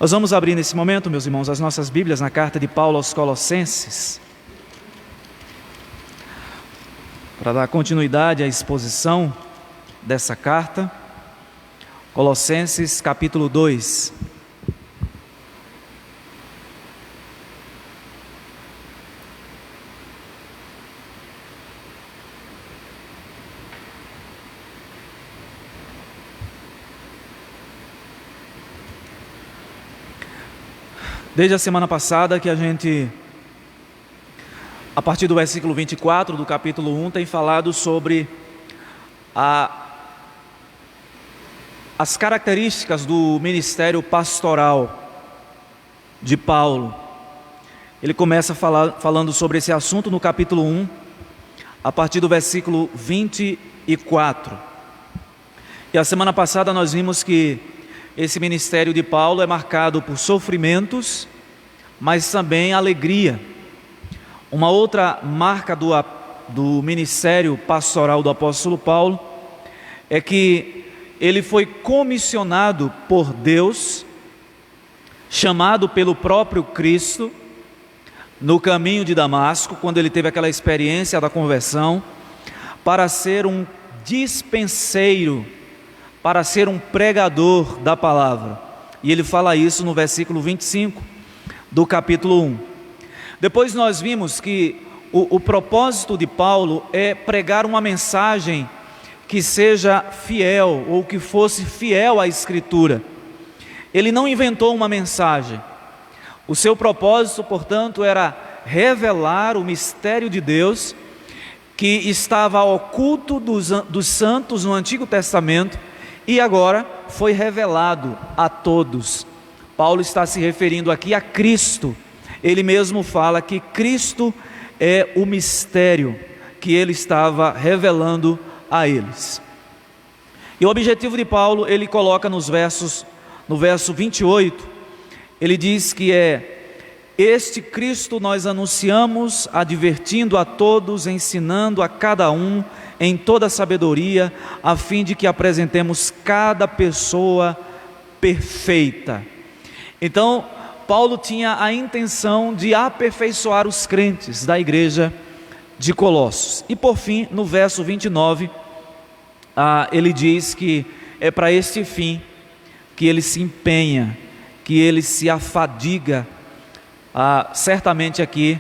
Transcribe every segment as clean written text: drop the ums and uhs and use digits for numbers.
Nós vamos abrir nesse momento, meus irmãos, as nossas Bíblias na carta de Paulo aos Colossenses, para dar continuidade à exposição dessa carta. Colossenses capítulo 2. Desde a semana passada que a gente, a partir do versículo 24 do capítulo 1, tem falado sobre as características do ministério pastoral de Paulo. Ele começa falando sobre esse assunto no capítulo 1, a partir do versículo 24. E a semana passada nós vimos que esse ministério de Paulo é marcado por sofrimentos, mas também alegria. Uma outra marca do ministério pastoral do apóstolo Paulo é que ele foi comissionado por Deus, chamado pelo próprio Cristo, no caminho de Damasco, quando ele teve aquela experiência da conversão, para ser um dispenseiro, para ser um pregador da palavra. E ele fala isso no versículo 25 do capítulo 1. Depois nós vimos que o propósito de Paulo é pregar uma mensagem que seja fiel, ou que fosse fiel à Escritura. Ele não inventou uma mensagem. O seu propósito, portanto, era revelar o mistério de Deus que estava oculto dos santos no Antigo Testamento e agora foi revelado a todos. Paulo está se referindo aqui a Cristo. Ele mesmo fala que Cristo é o mistério que ele estava revelando a eles. E o objetivo de Paulo, ele coloca no verso 28, ele diz que este Cristo nós anunciamos, advertindo a todos, ensinando a cada um em toda sabedoria, a fim de que apresentemos cada pessoa perfeita. Então, Paulo tinha a intenção de aperfeiçoar os crentes da igreja de Colossos. E por fim, no verso 29, ele diz que é para este fim que ele se empenha, que ele se afadiga, certamente aqui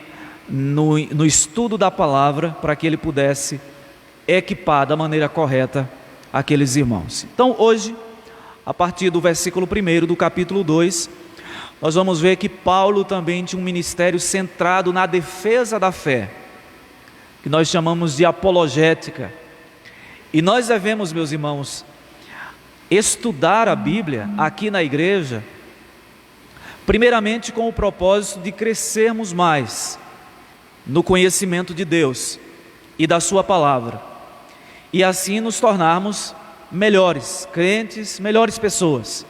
no estudo da palavra, para que ele pudesse equipar da maneira correta aqueles irmãos. Então hoje, a partir do versículo 1 do capítulo 2, nós vamos ver que Paulo também tinha um ministério centrado na defesa da fé, que nós chamamos de apologética. E nós devemos, meus irmãos, estudar a Bíblia aqui na igreja, primeiramente com o propósito de crescermos mais no conhecimento de Deus e da sua palavra, e assim nos tornarmos melhores crentes, melhores pessoas.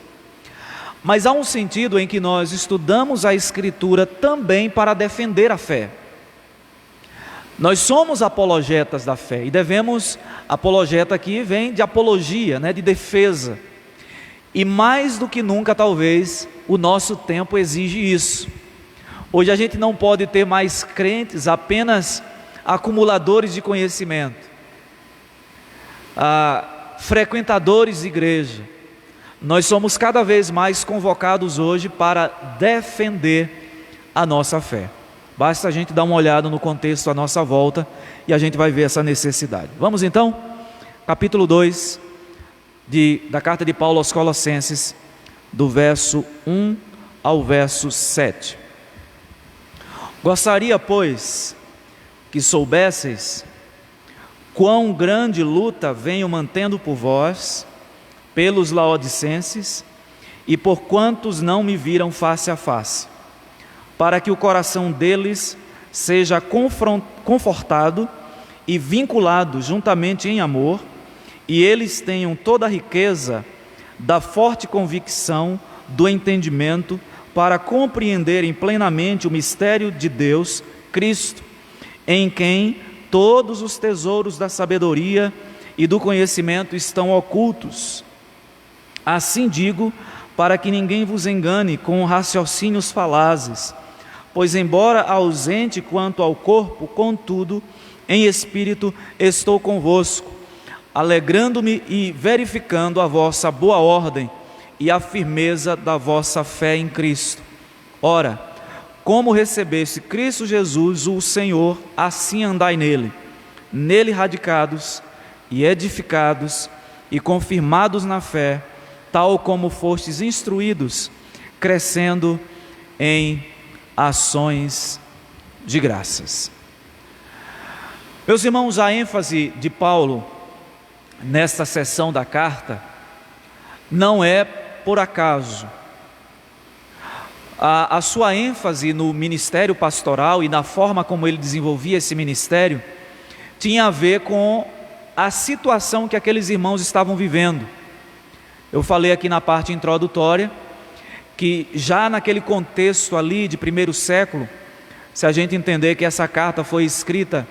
Mas há um sentido em que nós estudamos a Escritura também para defender a fé. Nós somos apologetas da fé e devemos, apologeta aqui vem de apologia, de defesa. E mais do que nunca, talvez, o nosso tempo exige isso. Hoje a gente não pode ter mais crentes apenas acumuladores de conhecimento, frequentadores de igreja. Nós somos cada vez mais convocados hoje para defender a nossa fé. Basta a gente dar uma olhada no contexto à nossa volta e a gente vai ver essa necessidade. Vamos então, capítulo 2 da carta de Paulo aos Colossenses, do verso 1 ao verso 7. Gostaria, pois, que soubesseis quão grande luta venho mantendo por vós, pelos laodicenses e por quantos não me viram face a face, para que o coração deles seja confortado e vinculado juntamente em amor, e eles tenham toda a riqueza da forte convicção do entendimento, para compreenderem plenamente o mistério de Deus, Cristo, em quem todos os tesouros da sabedoria e do conhecimento estão ocultos. Assim digo, para que ninguém vos engane com raciocínios falazes. Pois embora ausente quanto ao corpo, contudo, em espírito estou convosco, alegrando-me e verificando a vossa boa ordem e a firmeza da vossa fé em Cristo. Ora, como recebeste Cristo Jesus, o Senhor, assim andai nele radicados e edificados e confirmados na fé, tal como fostes instruídos, crescendo em ações de graças. Meus irmãos, a ênfase de Paulo nesta seção da carta não é por acaso. A sua ênfase no ministério pastoral e na forma como ele desenvolvia esse ministério tinha a ver com a situação que aqueles irmãos estavam vivendo. Eu falei aqui na parte introdutória que já naquele contexto ali de primeiro século, se a gente entender que essa carta foi escrita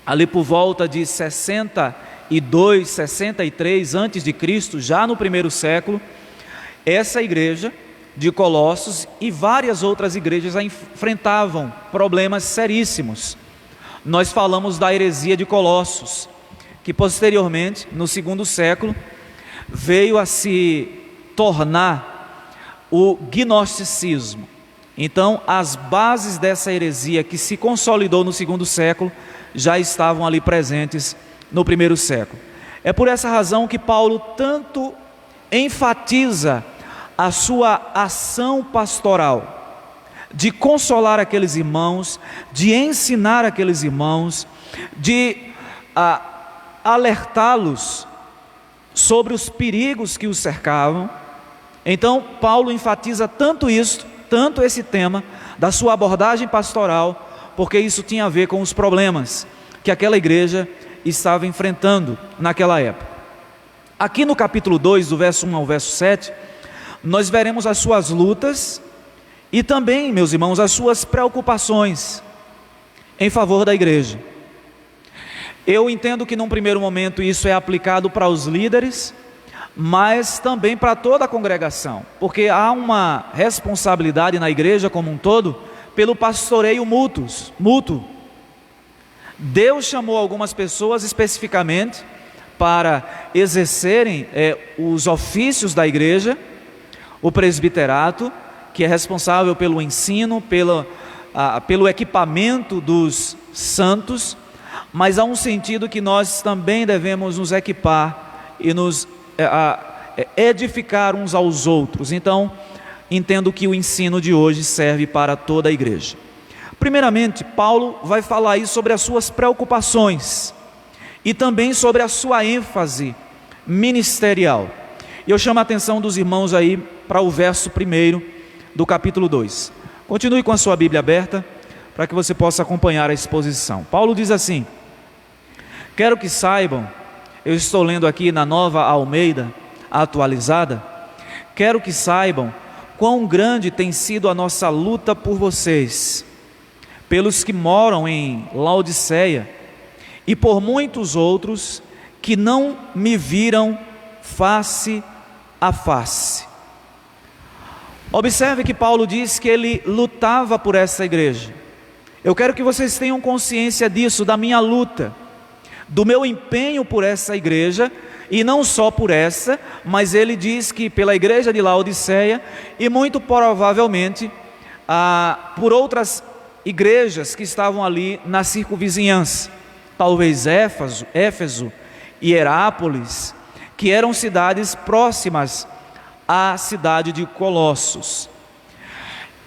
ali por volta de 62, 63 antes de Cristo, já no primeiro século, essa igreja de Colossos e várias outras igrejas enfrentavam problemas seríssimos. Nós falamos da heresia de Colossos, que posteriormente, no segundo século, veio a se tornar o gnosticismo. Então, as bases dessa heresia que se consolidou no segundo século já estavam ali presentes no primeiro século. É por essa razão que Paulo tanto enfatiza a sua ação pastoral, de consolar aqueles irmãos, de ensinar aqueles irmãos, de alertá-los sobre os perigos que os cercavam. Então, Paulo enfatiza tanto isso, tanto esse tema da sua abordagem pastoral, porque isso tinha a ver com os problemas que aquela igreja estava enfrentando naquela época. Aqui no capítulo 2, do verso 1 ao verso 7, nós veremos as suas lutas e também, meus irmãos, as suas preocupações em favor da igreja. Eu entendo que num primeiro momento isso é aplicado para os líderes, mas também para toda a congregação, porque há uma responsabilidade na igreja como um todo pelo pastoreio mútuo. Deus chamou algumas pessoas especificamente para exercerem os ofícios da igreja, o presbiterato, que é responsável pelo ensino, pelo equipamento dos santos, mas há um sentido que nós também devemos nos equipar e nos edificar uns aos outros. Então, entendo que o ensino de hoje serve para toda a igreja. Primeiramente, Paulo vai falar aí sobre as suas preocupações e também sobre a sua ênfase ministerial. E eu chamo a atenção dos irmãos aí para o verso 1 do capítulo 2. Continue com a sua Bíblia aberta para que você possa acompanhar a exposição. Paulo diz assim: quero que saibam, eu estou lendo aqui na Nova Almeida atualizada, quero que saibam quão grande tem sido a nossa luta por vocês, pelos que moram em Laodiceia e por muitos outros que não me viram face a face. Observe que Paulo diz que ele lutava por essa igreja. Eu quero que vocês tenham consciência disso, da minha luta, do meu empenho por essa igreja, e não só por essa, mas ele diz que pela igreja de Laodiceia e muito provavelmente por outras igrejas que estavam ali na circunvizinhança, talvez Éfeso e Herápolis, que eram cidades próximas à cidade de Colossos.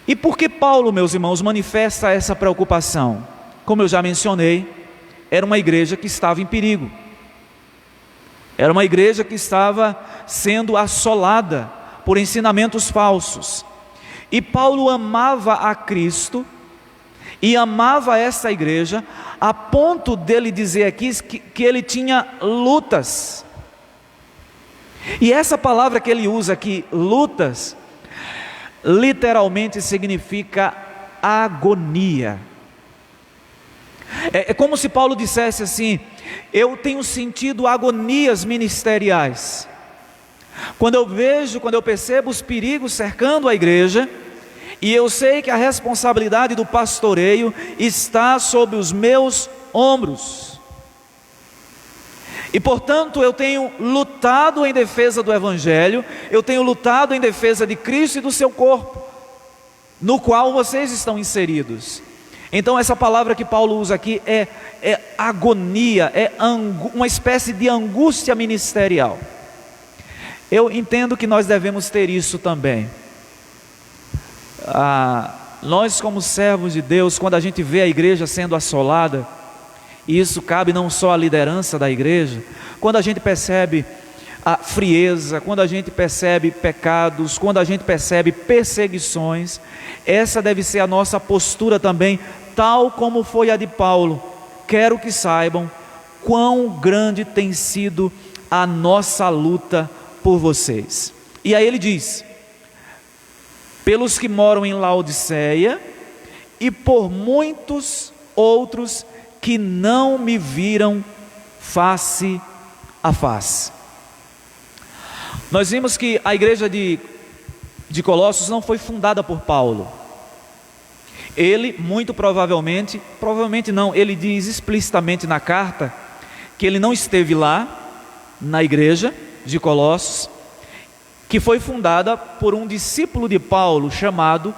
E por que Paulo, meus irmãos, manifesta essa preocupação? Como eu já mencionei, era uma igreja que estava em perigo, era uma igreja que estava sendo assolada por ensinamentos falsos, e Paulo amava a Cristo e amava essa igreja a ponto dele dizer aqui que ele tinha lutas. E essa palavra que ele usa aqui, lutas, literalmente significa agonia. É como se Paulo dissesse assim: eu tenho sentido agonias ministeriais, Quando eu percebo os perigos cercando a igreja, e eu sei que a responsabilidade do pastoreio está sobre os meus ombros, e portanto eu tenho lutado em defesa do Evangelho, eu tenho lutado em defesa de Cristo e do seu corpo, no qual vocês estão inseridos. Então essa palavra que Paulo usa aqui é agonia, uma espécie de angústia ministerial. Eu entendo que nós devemos ter isso também. Nós como servos de Deus, quando a gente vê a igreja sendo assolada, e isso cabe não só à liderança da igreja, quando a gente percebe a frieza, quando a gente percebe pecados, quando a gente percebe perseguições, essa deve ser a nossa postura também, tal como foi a de Paulo. Quero que saibam quão grande tem sido a nossa luta por vocês. E aí ele diz: pelos que moram em Laodiceia e por muitos outros que não me viram face a face. Nós vimos que a igreja de Colossos não foi fundada por Paulo. Ele, muito provavelmente não, ele diz explicitamente na carta que ele não esteve lá na igreja de Colossos, que foi fundada por um discípulo de Paulo chamado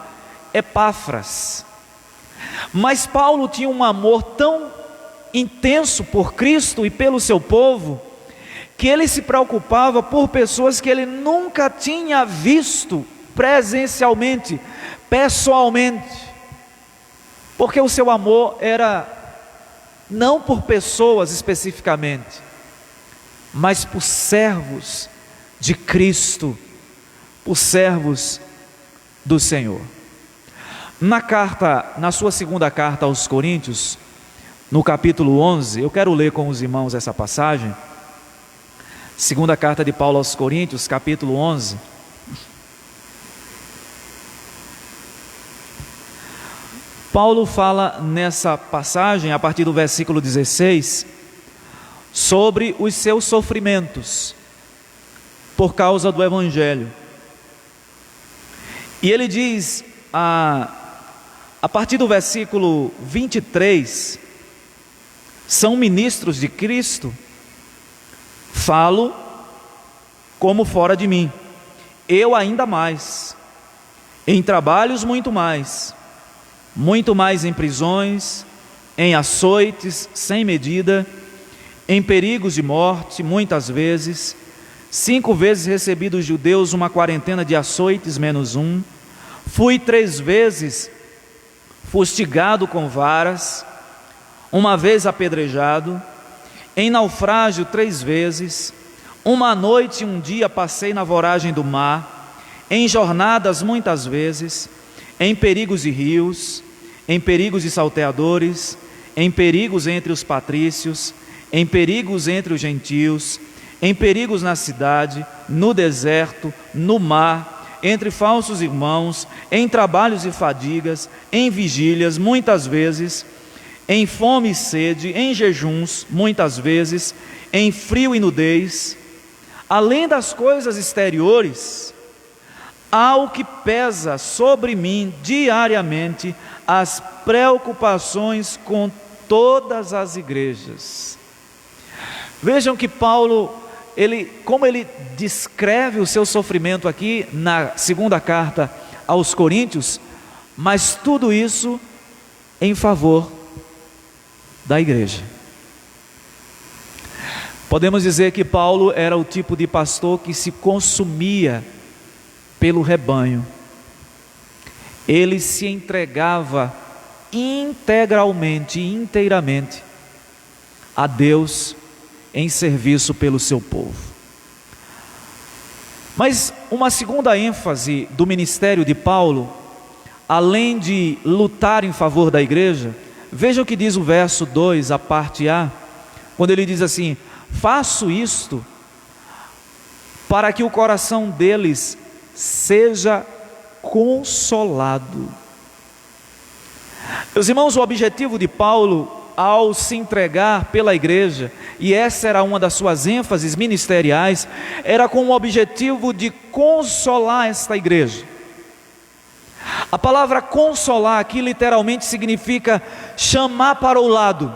Epáfras. Mas Paulo tinha um amor tão intenso por Cristo e pelo seu povo, que ele se preocupava por pessoas que ele nunca tinha visto presencialmente, pessoalmente, porque o seu amor era não por pessoas especificamente, mas por servos de Cristo, por servos do Senhor. Na sua segunda carta aos Coríntios, no capítulo 11, eu quero ler com os irmãos essa passagem. Segunda carta de Paulo aos Coríntios, capítulo 11. Paulo fala nessa passagem, a partir do versículo 16, sobre os seus sofrimentos por causa do Evangelho. E ele diz, a partir do versículo 23, são ministros de Cristo, falo como fora de mim, eu ainda mais, em trabalhos muito mais em prisões, em açoites sem medida, em perigos de morte muitas vezes, 5 vezes recebi dos judeus uma quarentena de açoites menos um, fui 3 vezes fustigado com varas, 1 vez apedrejado, em naufrágio 3 vezes, 1 noite e 1 dia passei na voragem do mar, em jornadas muitas vezes, em perigos de rios, em perigos de salteadores, em perigos entre os patrícios, em perigos entre os gentios, em perigos na cidade, no deserto, no mar, entre falsos irmãos, em trabalhos e fadigas, em vigílias muitas vezes, em fome e sede, em jejuns muitas vezes, em frio e nudez. Além das coisas exteriores, há o que pesa sobre mim diariamente, as preocupações com todas as igrejas. Vejam que Paulo, como ele descreve o seu sofrimento aqui na segunda carta aos Coríntios, mas tudo isso em favor da igreja. Podemos dizer que Paulo era o tipo de pastor que se consumia pelo rebanho. Ele se entregava inteiramente a Deus em serviço pelo seu povo. Mas uma segunda ênfase do ministério de Paulo, além de lutar em favor da igreja, veja o que diz o verso 2, a parte A, quando ele diz assim: faço isto para que o coração deles seja consolado. Meus irmãos, o objetivo de Paulo ao se entregar pela igreja e essa era uma das suas ênfases ministeriais, era com o objetivo de consolar esta igreja. A palavra consolar aqui literalmente significa chamar para o lado.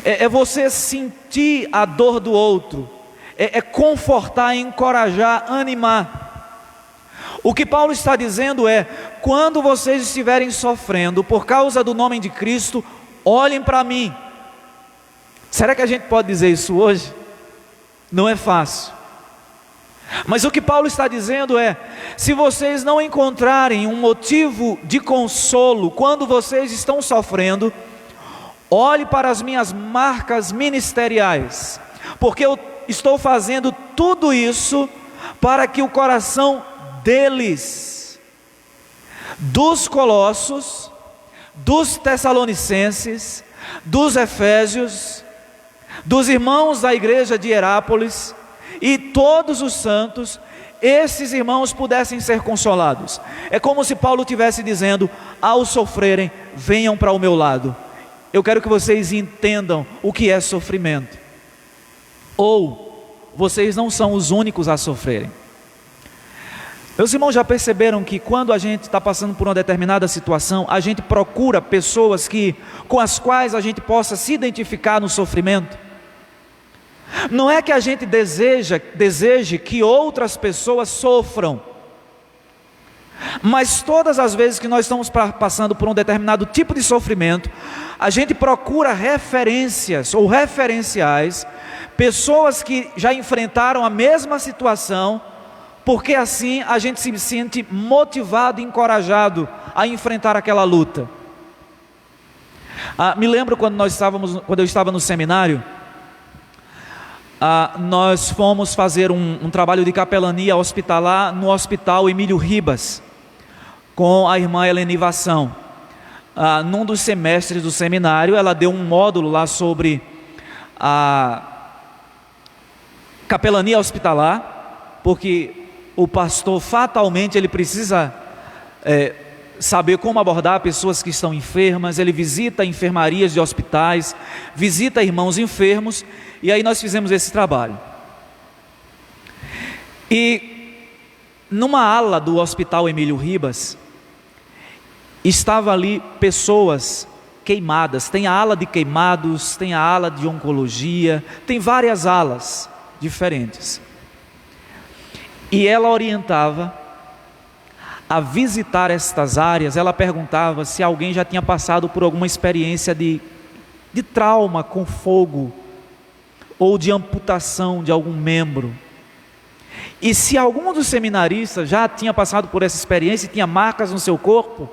É você sentir a dor do outro, é confortar, encorajar, animar. O que Paulo está dizendo é: quando vocês estiverem sofrendo por causa do nome de Cristo, olhem para mim. Será que a gente pode dizer isso hoje? Não é fácil. Mas o que Paulo está dizendo é: se vocês não encontrarem um motivo de consolo quando vocês estão sofrendo, olhe para as minhas marcas ministeriais, porque eu estou fazendo tudo isso para que o coração deles, dos Colossos, dos Tessalonicenses, dos Efésios, dos irmãos da igreja de Herápolis e todos os santos, esses irmãos pudessem ser consolados. É como se Paulo estivesse dizendo: ao sofrerem, venham para o meu lado. Eu quero que vocês entendam o que é sofrimento. Ou vocês não são os únicos a sofrerem. Meus irmãos já perceberam que quando a gente está passando por uma determinada situação, a gente procura pessoas com as quais a gente possa se identificar no sofrimento? Não é que a gente deseje que outras pessoas sofram, mas todas as vezes que nós estamos passando por um determinado tipo de sofrimento, a gente procura referências ou referenciais, pessoas que já enfrentaram a mesma situação, porque assim a gente se sente motivado e encorajado a enfrentar aquela luta. Me lembro quando eu estava no seminário, nós fomos fazer um trabalho de capelania hospitalar no Hospital Emílio Ribas, com a irmã Helenivação. Num dos semestres do seminário, ela deu um módulo lá sobre a capelania hospitalar, porque o pastor fatalmente ele precisa saber como abordar pessoas que estão enfermas. Ele visita enfermarias de hospitais, visita irmãos enfermos, e aí nós fizemos esse trabalho. E numa ala do Hospital Emílio Ribas, estava ali pessoas queimadas. Tem a ala de queimados, tem a ala de oncologia, tem várias alas diferentes. E ela orientava a visitar estas áreas. Ela perguntava se alguém já tinha passado por alguma experiência de trauma com fogo, ou de amputação de algum membro. E se algum dos seminaristas já tinha passado por essa experiência e tinha marcas no seu corpo,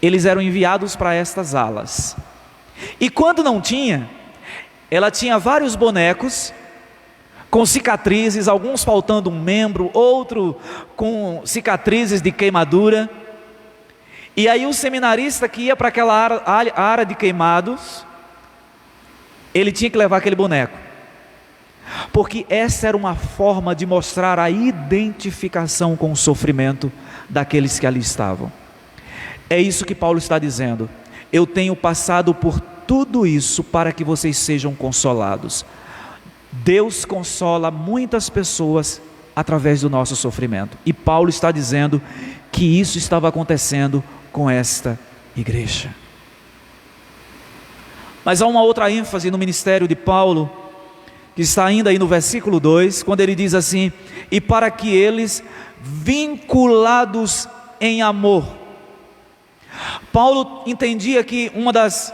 eles eram enviados para estas alas. E quando não tinha, ela tinha vários bonecos com cicatrizes, alguns faltando um membro, outro com cicatrizes de queimadura. E aí o seminarista que ia para aquela área de queimados, ele tinha que levar aquele boneco, porque essa era uma forma de mostrar a identificação com o sofrimento daqueles que ali estavam. É isso que Paulo está dizendo: eu tenho passado por tudo isso para que vocês sejam consolados. Deus consola muitas pessoas através do nosso sofrimento, e Paulo está dizendo que isso estava acontecendo com esta igreja. Mas há uma outra ênfase no ministério de Paulo, que está ainda aí no versículo 2, quando ele diz assim: e para que eles, vinculados em amor. Paulo entendia que uma das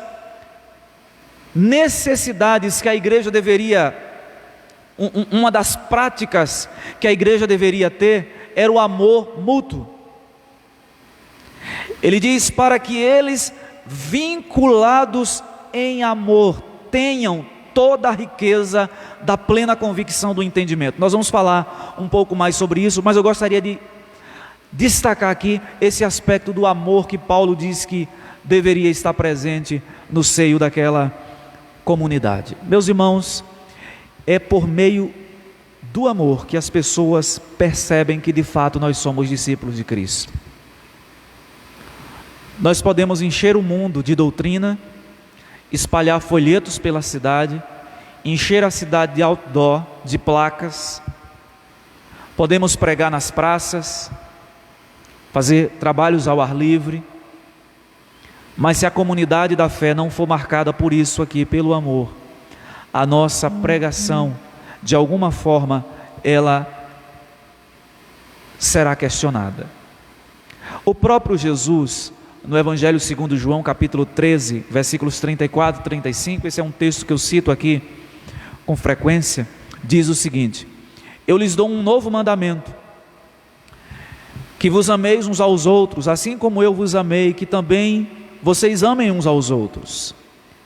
necessidades que a igreja deveria, uma das práticas que a igreja deveria ter, era o amor mútuo. Ele diz: para que eles, vinculados em amor, tenham toda a riqueza da plena convicção do entendimento. Nós vamos falar um pouco mais sobre isso, mas eu gostaria de destacar aqui esse aspecto do amor que Paulo diz que deveria estar presente no seio daquela comunidade. Meus irmãos, é por meio do amor que as pessoas percebem que de fato nós somos discípulos de Cristo. Nós podemos encher o mundo de doutrina, espalhar folhetos pela cidade, encher a cidade de outdoor, de placas. Podemos pregar nas praças, fazer trabalhos ao ar livre. Mas se a comunidade da fé não for marcada por isso aqui, pelo amor, a nossa pregação, de alguma forma, ela será questionada. O próprio Jesus, no Evangelho segundo João, capítulo 13, versículos 34 e 35, esse é um texto que eu cito aqui com frequência, diz o seguinte: eu lhes dou um novo mandamento, que vos ameis uns aos outros, assim como eu vos amei, que também vocês amem uns aos outros.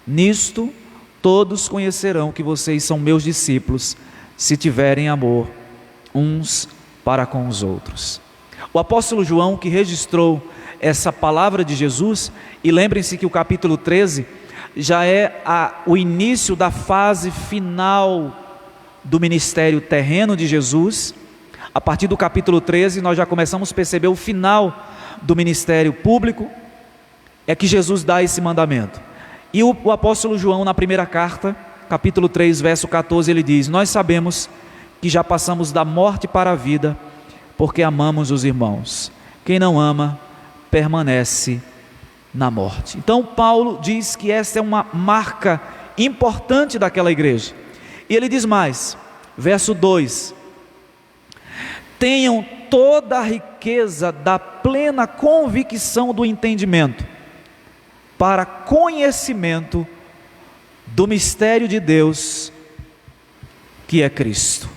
Nisto todos conhecerão que vocês são meus discípulos, se tiverem amor uns para com os outros. O apóstolo João, que registrou essa palavra de Jesus, e lembrem-se que o capítulo 13 já é o início da fase final do ministério terreno de Jesus. A partir do capítulo 13 nós já começamos a perceber o final do ministério público, é que Jesus dá esse mandamento. E o apóstolo João, na primeira carta, capítulo 3, verso 14, ele diz: nós sabemos que já passamos da morte para a vida, porque amamos os irmãos. Quem não ama, permanece na morte. Então Paulo diz que essa é uma marca importante daquela igreja. E ele diz mais, verso 2: tenham toda a riqueza da plena convicção do entendimento, para conhecimento do mistério de Deus, que é Cristo.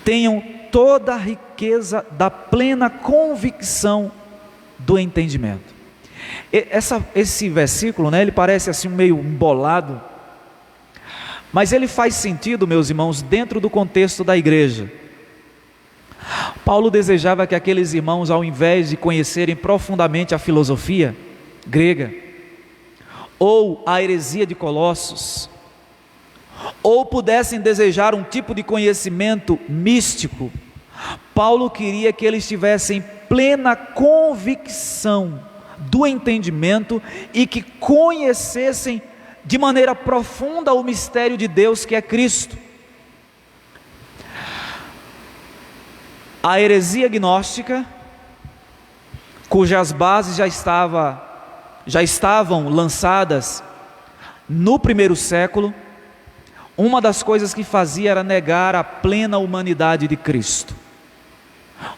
Tenham toda a riqueza da plena convicção do entendimento. Esse versículo, ele parece assim meio embolado, mas ele faz sentido, meus irmãos, dentro do contexto da igreja. Paulo desejava que aqueles irmãos, ao invés de conhecerem profundamente a filosofia grega, ou a heresia de Colossos, ou pudessem desejar um tipo de conhecimento místico, Paulo queria que eles tivessem plena convicção do entendimento e que conhecessem de maneira profunda o mistério de Deus, que é Cristo. A heresia gnóstica, cujas bases já estavam lançadas no primeiro século, uma das coisas que fazia era negar a plena humanidade de Cristo.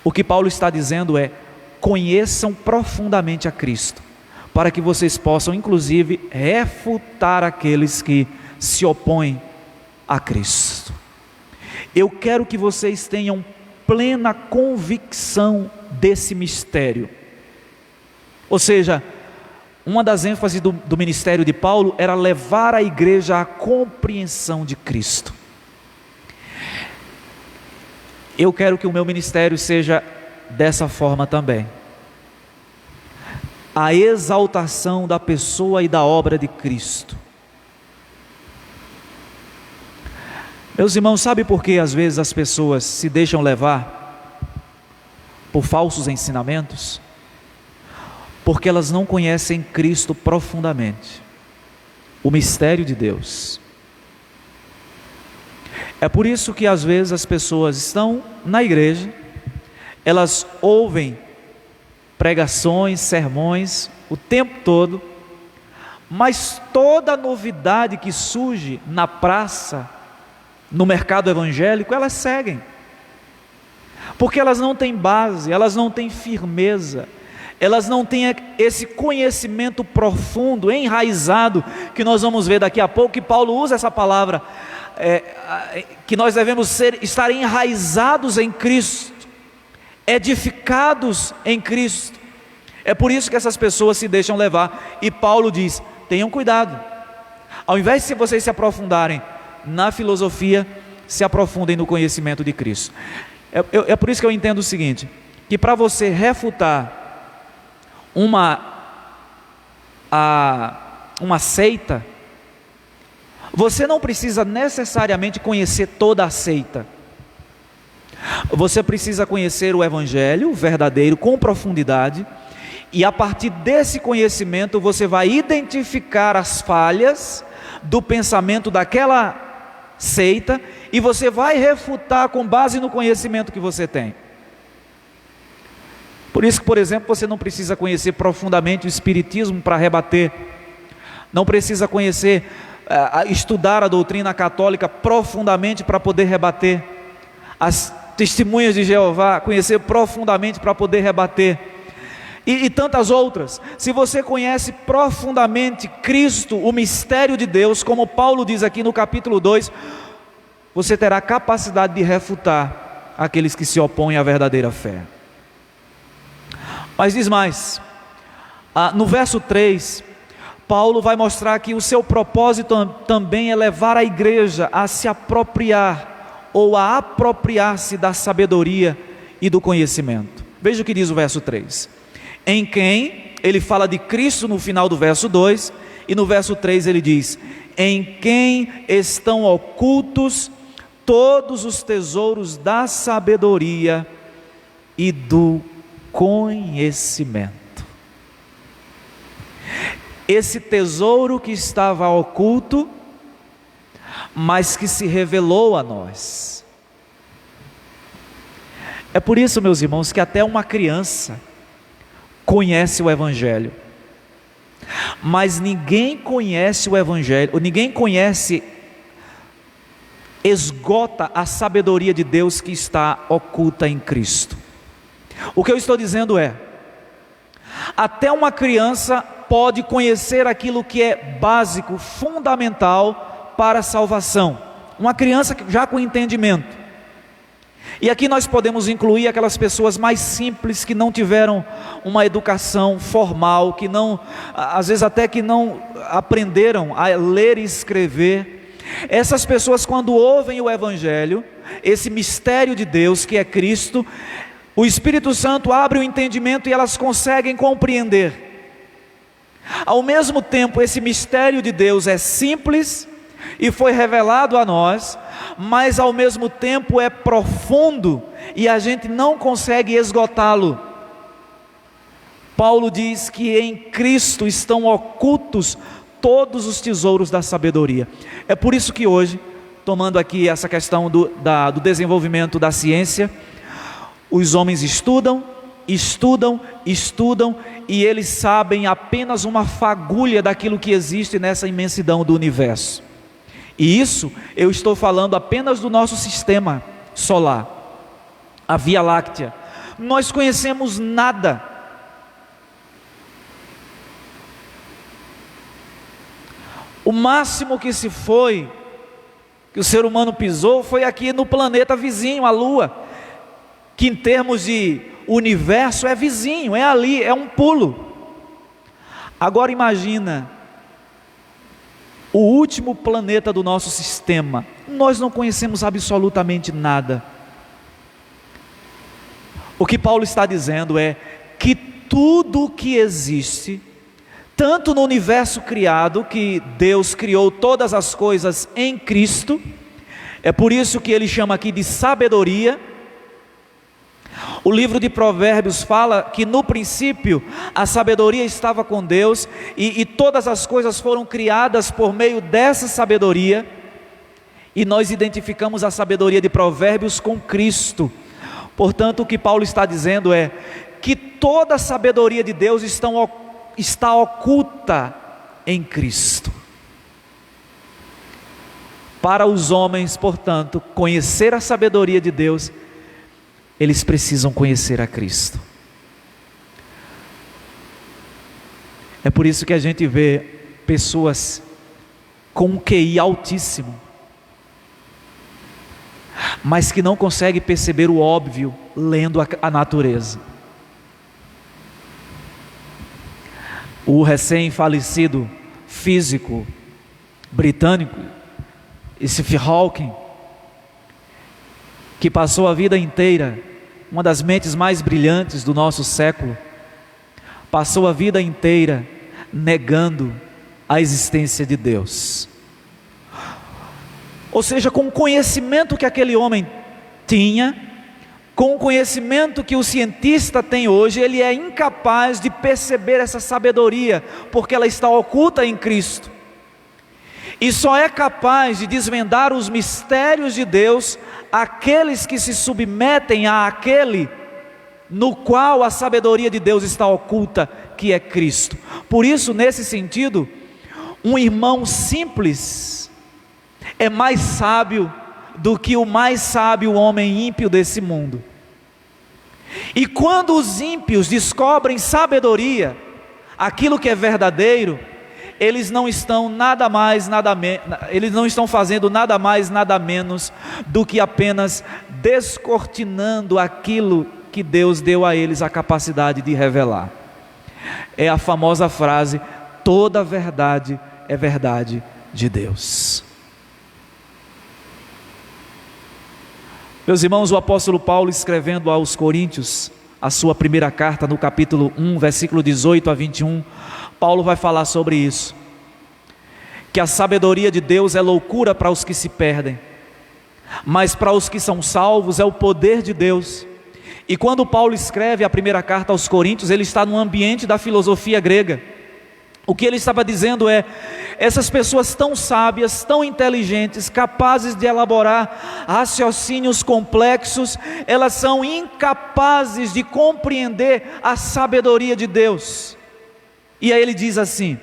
O que Paulo está dizendo é: conheçam profundamente a Cristo, para que vocês possam inclusive refutar aqueles que se opõem a Cristo. Eu quero que vocês tenham plena convicção desse mistério. Ou seja, uma das ênfases do ministério de Paulo era levar a igreja à compreensão de Cristo. Eu quero que o meu ministério seja dessa forma também. A exaltação da pessoa e da obra de Cristo. Meus irmãos, sabe por que às vezes as pessoas se deixam levar por falsos ensinamentos? Porque elas não conhecem Cristo profundamente, o mistério de Deus. É por isso que às vezes as pessoas estão na igreja, elas ouvem pregações, sermões o tempo todo, mas toda novidade que surge na praça, no mercado evangélico, elas seguem, porque elas não têm base, elas não têm firmeza, elas não têm esse conhecimento profundo, enraizado, que nós vamos ver daqui a pouco, que Paulo usa essa palavra, que nós devemos estar enraizados em Cristo, edificados em Cristo. É por isso que essas pessoas se deixam levar, e Paulo diz: tenham cuidado, ao invés de vocês se aprofundarem na filosofia, se aprofundem no conhecimento de Cristo. É por isso que eu entendo o seguinte, que para você refutar uma seita, você não precisa necessariamente conhecer toda a seita. Você precisa conhecer o evangelho verdadeiro com profundidade E a partir desse conhecimento você vai identificar as falhas do pensamento daquela seita e você vai refutar com base no conhecimento que você tem. Por isso que, por exemplo, você não precisa conhecer profundamente o Espiritismo para rebater, não precisa conhecer, estudar a doutrina católica profundamente para poder rebater, as testemunhas de Jeová, conhecer profundamente para poder rebater, e tantas outras. Se você conhece profundamente Cristo, o mistério de Deus, como Paulo diz aqui no capítulo 2, você terá capacidade de refutar aqueles que se opõem à verdadeira fé. Mas diz mais, no verso 3, Paulo vai mostrar que o seu propósito também é levar a igreja a se apropriar, ou a apropriar-se da sabedoria e do conhecimento. Veja o que diz o verso 3. Em quem, ele fala de Cristo no final do verso 2, e no verso 3 ele diz: em quem estão ocultos todos os tesouros da sabedoria e do conhecimento. Esse tesouro que estava oculto, mas que se revelou a nós. É por isso, meus irmãos, que até uma criança conhece o Evangelho, mas ninguém conhece o Evangelho, ninguém conhece, esgota a sabedoria de Deus que está oculta em Cristo. O que eu estou dizendo é, até uma criança pode conhecer aquilo que é básico, fundamental para a salvação, uma criança já com entendimento. E aqui nós podemos incluir aquelas pessoas mais simples, que não tiveram uma educação formal, que não, às vezes até que não aprenderam a ler e escrever. Essas pessoas, quando ouvem o Evangelho, esse mistério de Deus que é Cristo, o Espírito Santo abre o entendimento e elas conseguem compreender. Ao mesmo tempo, esse mistério de Deus é simples e foi revelado a nós, mas ao mesmo tempo é profundo e a gente não consegue esgotá-lo. Paulo diz que em Cristo estão ocultos todos os tesouros da sabedoria. É por isso que hoje, tomando aqui essa questão do desenvolvimento da ciência, os homens estudam e eles sabem apenas uma fagulha daquilo que existe nessa imensidão do universo. E isso eu estou falando apenas do nosso sistema solar, a Via Láctea. Nós conhecemos nada. O máximo que que o ser humano pisou, foi aqui no planeta vizinho, a Lua, que em termos de universo é vizinho, é ali, é um pulo. Agora imagina o último planeta do nosso sistema. Nós não conhecemos absolutamente nada. O que Paulo está dizendo é que tudo que existe, tanto no universo criado, que Deus criou todas as coisas em Cristo, é por isso que ele chama aqui de sabedoria. O livro de Provérbios fala que no princípio a sabedoria estava com Deus e todas as coisas foram criadas por meio dessa sabedoria, e nós identificamos a sabedoria de Provérbios com Cristo. Portanto, o que Paulo está dizendo é que toda a sabedoria de Deus está oculta em Cristo. Para os homens, portanto, conhecer a sabedoria de Deus, eles precisam conhecer a Cristo. É por isso que a gente vê pessoas com um QI altíssimo, mas que não conseguem perceber o óbvio lendo a natureza. O recém-falecido físico britânico Stephen Hawking, que passou a vida inteira, uma das mentes mais brilhantes do nosso século, passou a vida inteira negando a existência de Deus. Ou seja, com o conhecimento que aquele homem tinha, Com o conhecimento que o cientista tem hoje, ele é incapaz de perceber essa sabedoria, porque ela está oculta em Cristo. E só é capaz de desvendar os mistérios de Deus aqueles que se submetem àquele no qual a sabedoria de Deus está oculta, que é Cristo. Por isso, nesse sentido, um irmão simples é mais sábio do que o mais sábio homem ímpio desse mundo. E quando os ímpios descobrem sabedoria, aquilo que é verdadeiro, eles não estão fazendo nada mais, nada menos do que apenas descortinando aquilo que Deus deu a eles a capacidade de revelar. É a famosa frase: toda verdade é verdade de Deus. Meus irmãos, o apóstolo Paulo, escrevendo aos Coríntios, a sua primeira carta, no capítulo 1, versículo 18 a 21, Paulo vai falar sobre isso, que a sabedoria de Deus é loucura para os que se perdem, mas para os que são salvos é o poder de Deus. E quando Paulo escreve a primeira carta aos Coríntios, ele está no ambiente da filosofia grega. O que ele estava dizendo é: essas pessoas tão sábias, tão inteligentes, capazes de elaborar raciocínios complexos, elas são incapazes de compreender a sabedoria de Deus. E aí ele diz assim,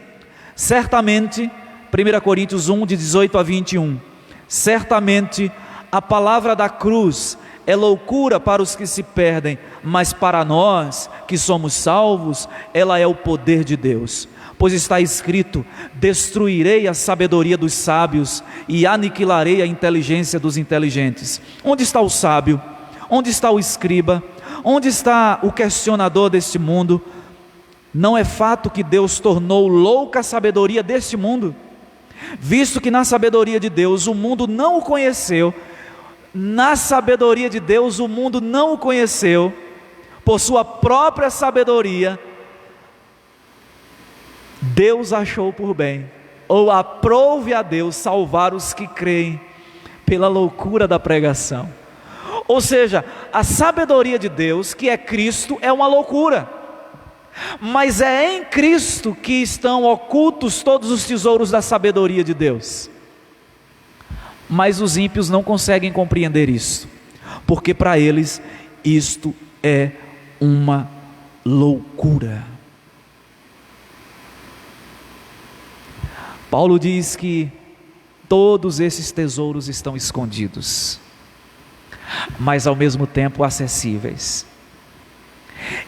certamente, 1 Coríntios 1, de 18 a 21, certamente a palavra da cruz é loucura para os que se perdem, mas para nós que somos salvos, ela é o poder de Deus. Pois está escrito: destruirei a sabedoria dos sábios e aniquilarei a inteligência dos inteligentes. Onde está o sábio? Onde está o escriba? Onde está o questionador deste mundo? Não é fato que Deus tornou louca a sabedoria deste mundo? Visto que na sabedoria de Deus o mundo não o conheceu, na sabedoria de Deus o mundo não o conheceu, por sua própria sabedoria, Deus achou por bem, ou aprouve a Deus salvar os que creem pela loucura da pregação. Ou seja, a sabedoria de Deus, que é Cristo, é uma loucura, mas é em Cristo que estão ocultos todos os tesouros da sabedoria de Deus. Mas os ímpios não conseguem compreender isso, porque para eles isto é uma loucura. Paulo diz que todos esses tesouros estão escondidos, mas ao mesmo tempo acessíveis.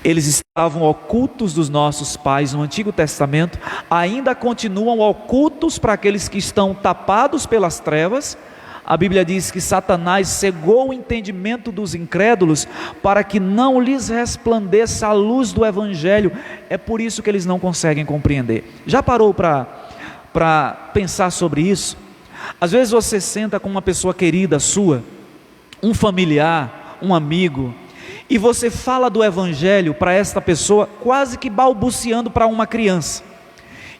Eles estavam ocultos dos nossos pais no Antigo Testamento, ainda continuam ocultos para aqueles que estão tapados pelas trevas. A Bíblia diz que Satanás cegou o entendimento dos incrédulos para que não lhes resplandeça a luz do Evangelho. É por isso que eles não conseguem compreender. Já parou para pensar sobre isso? Às vezes você senta com uma pessoa querida sua, um familiar, um amigo, e você fala do Evangelho para esta pessoa quase que balbuciando para uma criança,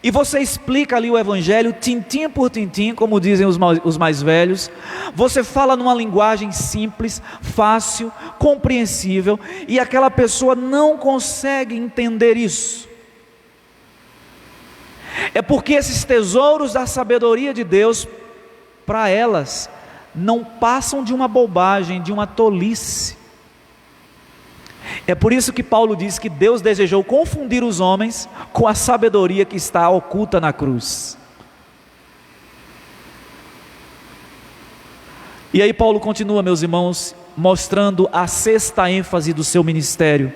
e você explica ali o Evangelho tintim por tintim, como dizem os mais velhos. Você fala numa linguagem simples, fácil, compreensível, e aquela pessoa não consegue entender isso. É porque esses tesouros da sabedoria de Deus, para elas, não passam de uma bobagem, de uma tolice. É por isso que Paulo diz que Deus desejou confundir os homens com a sabedoria que está oculta na cruz. E aí Paulo continua, meus irmãos, mostrando a sexta ênfase do seu ministério: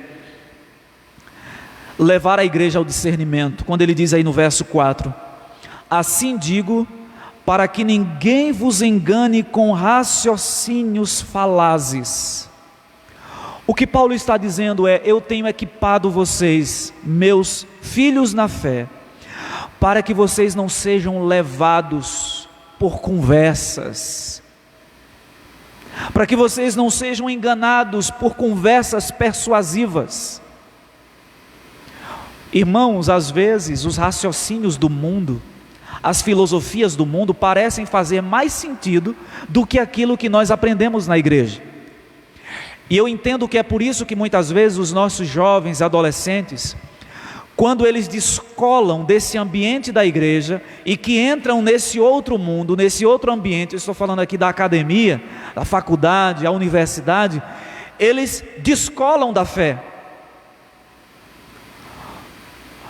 levar a igreja ao discernimento, quando ele diz aí no verso 4, assim digo, para que ninguém vos engane com raciocínios falazes. O que Paulo está dizendo é: eu tenho equipado vocês, meus filhos na fé, para que vocês não sejam levados por conversas, para que vocês não sejam enganados por conversas persuasivas. Irmãos, às vezes os raciocínios do mundo, as filosofias do mundo parecem fazer mais sentido do que aquilo que nós aprendemos na igreja. E eu entendo que é por isso que muitas vezes os nossos jovens, adolescentes, quando eles descolam desse ambiente da igreja e que entram nesse outro mundo, nesse outro ambiente, eu estou falando aqui da academia, da faculdade, a universidade, eles descolam da fé.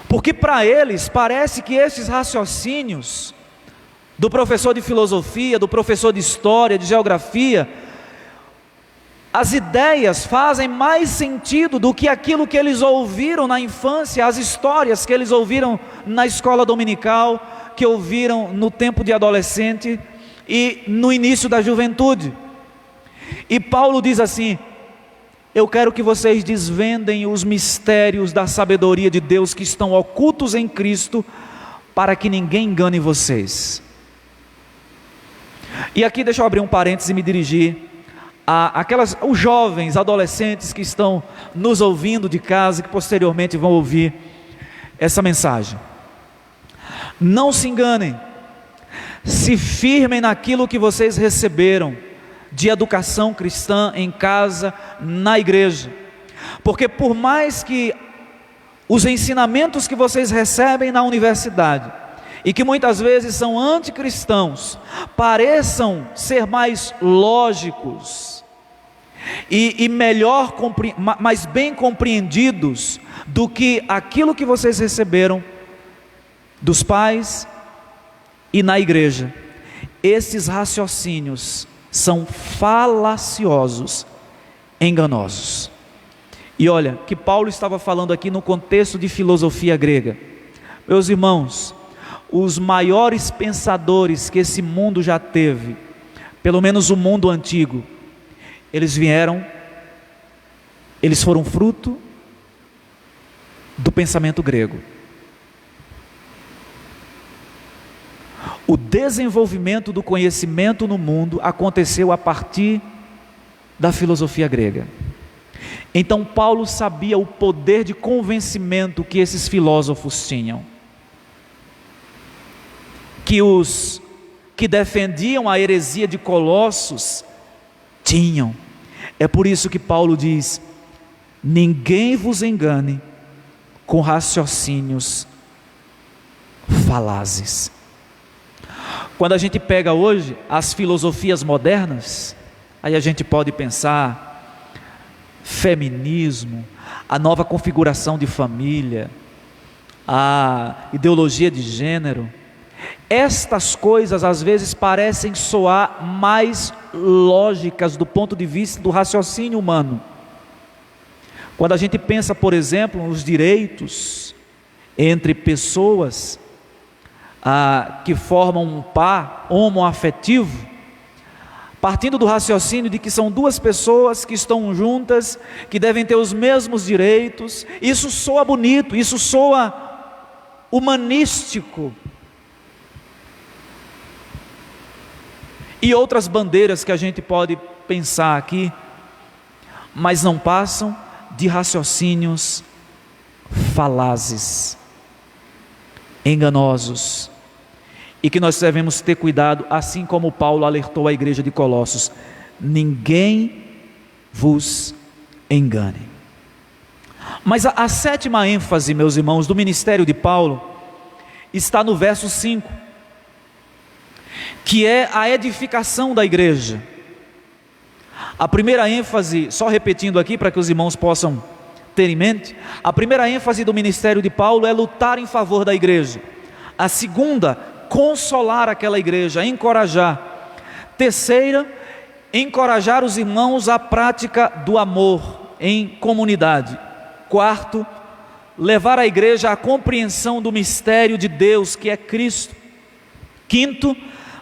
Porque para eles parece que esses raciocínios do professor de filosofia, do professor de história, de geografia, as ideias fazem mais sentido do que aquilo que eles ouviram na infância, as histórias que eles ouviram na escola dominical, que ouviram no tempo de adolescente e no início da juventude. E Paulo diz assim: eu quero que vocês desvendem os mistérios da sabedoria de Deus que estão ocultos em Cristo, para que ninguém engane vocês. E aqui deixa eu abrir um parênteses e me dirigir os jovens, adolescentes que estão nos ouvindo de casa, que posteriormente vão ouvir essa mensagem. Não se enganem, se firmem naquilo que vocês receberam de educação cristã em casa, na igreja, porque por mais que os ensinamentos que vocês recebem na universidade, e que muitas vezes são anticristãos, pareçam ser mais lógicos e melhor, mais bem compreendidos do que aquilo que vocês receberam dos pais e na igreja, esses raciocínios são falaciosos, enganosos. E olha, que Paulo estava falando aqui no contexto de filosofia grega. Meus irmãos, os maiores pensadores que esse mundo já teve, pelo menos o mundo antigo, eles foram fruto do pensamento grego. O desenvolvimento do conhecimento no mundo aconteceu a partir da filosofia grega. Então Paulo sabia o poder de convencimento que esses filósofos tinham, que os que defendiam a heresia de Colossos tinham. É por isso que Paulo diz: ninguém vos engane com raciocínios falazes. Quando a gente pega hoje as filosofias modernas, aí a gente pode pensar feminismo, a nova configuração de família, a ideologia de gênero. Estas coisas às vezes parecem soar mais lógicas do ponto de vista do raciocínio humano. Quando a gente pensa, por exemplo, nos direitos entre pessoas que formam um par homoafetivo, partindo do raciocínio de que são duas pessoas que estão juntas, que devem ter os mesmos direitos, isso soa bonito, isso soa humanístico. E outras bandeiras que a gente pode pensar aqui, mas não passam de raciocínios falazes, enganosos, e que nós devemos ter cuidado, assim como Paulo alertou a igreja de Colossos: ninguém vos engane. Mas a sétima ênfase, meus irmãos, do ministério de Paulo está no verso 5, que é a edificação da igreja. A primeira ênfase, só repetindo aqui para que os irmãos possam ter em mente, a primeira ênfase do ministério de Paulo é lutar em favor da igreja. A segunda, consolar aquela igreja, encorajar. Terceira, encorajar os irmãos à prática do amor em comunidade. Quarto, levar a igreja à compreensão do mistério de Deus, que é Cristo. Quinto,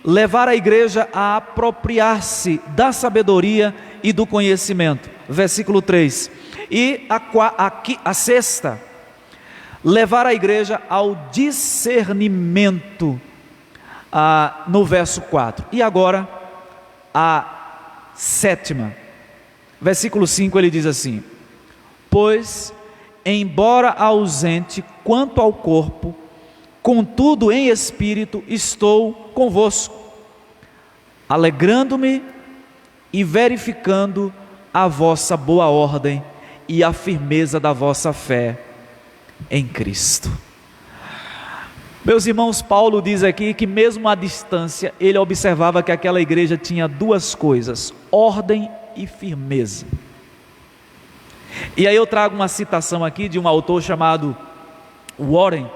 levar a igreja a apropriar-se da sabedoria e do conhecimento. Versículo 3. E a sexta, levar a igreja ao discernimento, no verso 4. E agora, a sétima, versículo 5, ele diz assim: pois, embora ausente quanto ao corpo, contudo em espírito estou convosco, alegrando-me e verificando a vossa boa ordem e a firmeza da vossa fé em Cristo. Meus irmãos, Paulo diz aqui que mesmo à distância, ele observava que aquela igreja tinha duas coisas: ordem e firmeza. E aí eu trago uma citação aqui de um autor chamado Warren,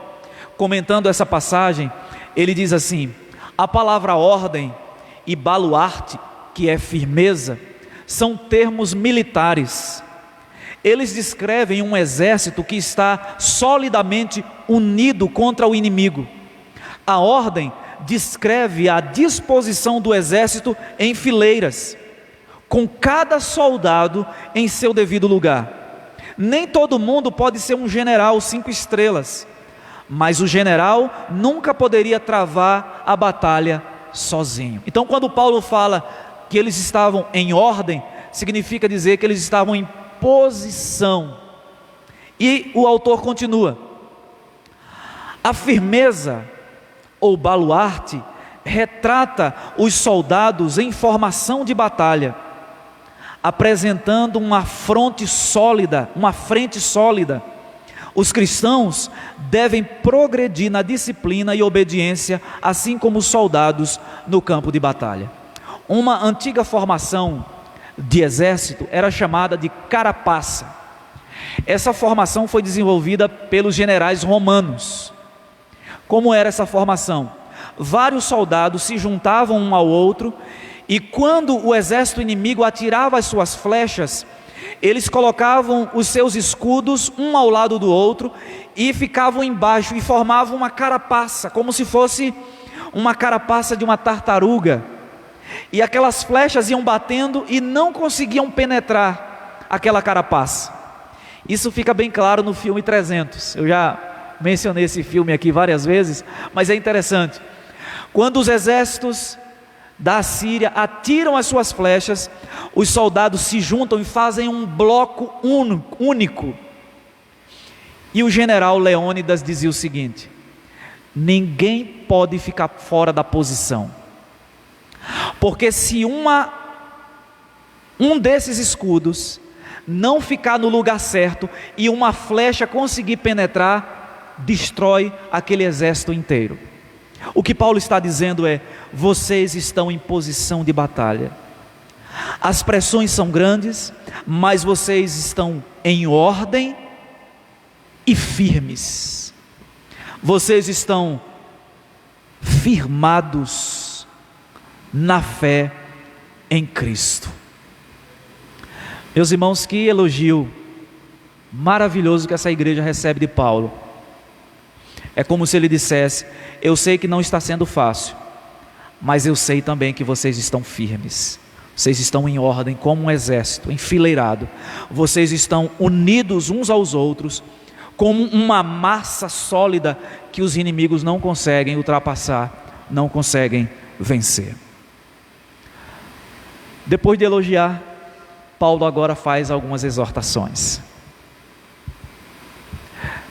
comentando essa passagem. Ele diz assim: a palavra ordem e baluarte, que é firmeza, são termos militares. Eles descrevem um exército que está solidamente unido contra o inimigo. A ordem descreve a disposição do exército em fileiras, com cada soldado em seu devido lugar. Nem todo mundo pode ser um general 5 estrelas, mas o general nunca poderia travar a batalha sozinho. Então, quando Paulo fala que eles estavam em ordem, significa dizer que eles estavam em posição. E o autor continua: a firmeza ou baluarte retrata os soldados em formação de batalha, apresentando uma frente sólida. Os cristãos devem progredir na disciplina e obediência, assim como os soldados no campo de batalha. Uma antiga formação de exército era chamada de carapaça. Essa formação foi desenvolvida pelos generais romanos. Como era essa formação? Vários soldados se juntavam um ao outro, e quando o exército inimigo atirava as suas flechas, eles colocavam os seus escudos um ao lado do outro e ficavam embaixo e formavam uma carapaça, como se fosse uma carapaça de uma tartaruga. E aquelas flechas iam batendo e não conseguiam penetrar aquela carapaça. Isso fica bem claro no filme 300. Eu já mencionei esse filme aqui várias vezes, mas é interessante. Quando os exércitos da Assíria atiram as suas flechas, os soldados se juntam e fazem um bloco único. E o general Leônidas dizia o seguinte: ninguém pode ficar fora da posição, porque se um desses escudos não ficar no lugar certo e uma flecha conseguir penetrar, destrói aquele exército inteiro. O que Paulo está dizendo é: vocês estão em posição de batalha. As pressões são grandes, mas vocês estão em ordem e firmes. Vocês estão firmados na fé em Cristo. Meus irmãos, que elogio maravilhoso que essa igreja recebe de Paulo. É como se ele dissesse: eu sei que não está sendo fácil, mas eu sei também que vocês estão firmes. Vocês estão em ordem como um exército, enfileirado. Vocês estão unidos uns aos outros, como uma massa sólida que os inimigos não conseguem ultrapassar, não conseguem vencer. Depois de elogiar, Paulo agora faz algumas exortações.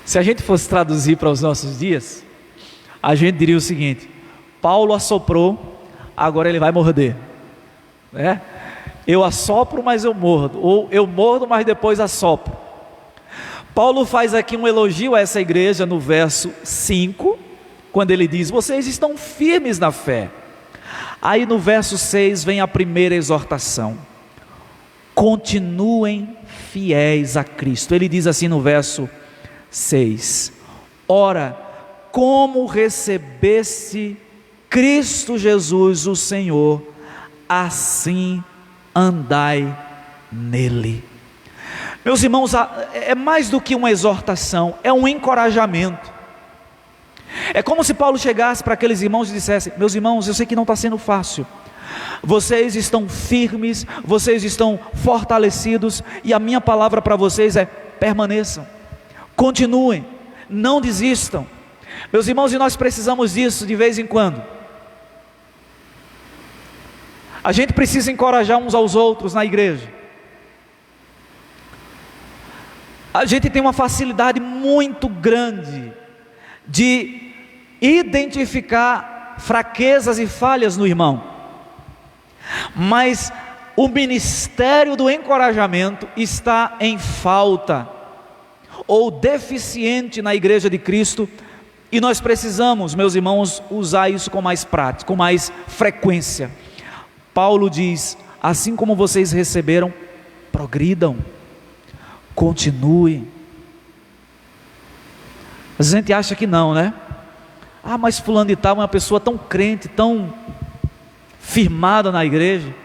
Se a gente fosse traduzir para os nossos dias, a gente diria o seguinte: Paulo assoprou, agora ele vai morder, né? Eu assopro, mas eu mordo, ou eu mordo, mas depois assopro. Paulo faz aqui um elogio a essa igreja no verso 5, quando ele diz: vocês estão firmes na fé. Aí no verso 6 vem a primeira exortação: continuem fiéis a Cristo. Ele diz assim no verso 6: ora, como recebeste Cristo Jesus o Senhor, assim andai nele. Meus irmãos, é mais do que uma exortação, é um encorajamento. É como se Paulo chegasse para aqueles irmãos e dissesse: meus irmãos, eu sei que não está sendo fácil, vocês estão firmes, vocês estão fortalecidos, e a minha palavra para vocês é: permaneçam, continuem, não desistam. Meus irmãos, e nós precisamos disso de vez em quando. A gente precisa encorajar uns aos outros na igreja. A gente tem uma facilidade muito grande de identificar fraquezas e falhas no irmão, mas o ministério do encorajamento está em falta ou deficiente na igreja de Cristo, e nós precisamos, meus irmãos, usar isso com mais prática, com mais frequência. Paulo diz: assim como vocês receberam, progridam, continuem. A gente acha que não, né? Mas fulano de tal é uma pessoa tão crente, tão firmada na igreja,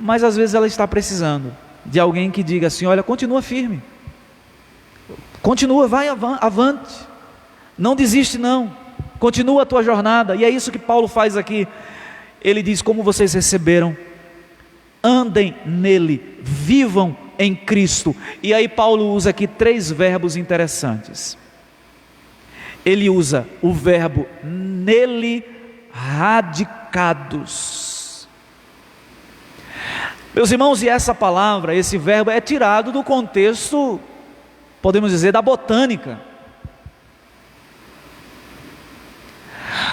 mas às vezes ela está precisando de alguém que diga assim: olha, continua firme, continua, vai avante, não desiste não, continua a tua jornada. E é isso que Paulo faz aqui. Ele diz: como vocês receberam, andem nele, vivam em Cristo. E aí Paulo usa aqui 3 verbos interessantes. Ele usa o verbo nele radicados. Meus irmãos, e essa palavra, esse verbo é tirado do contexto, podemos dizer, da botânica.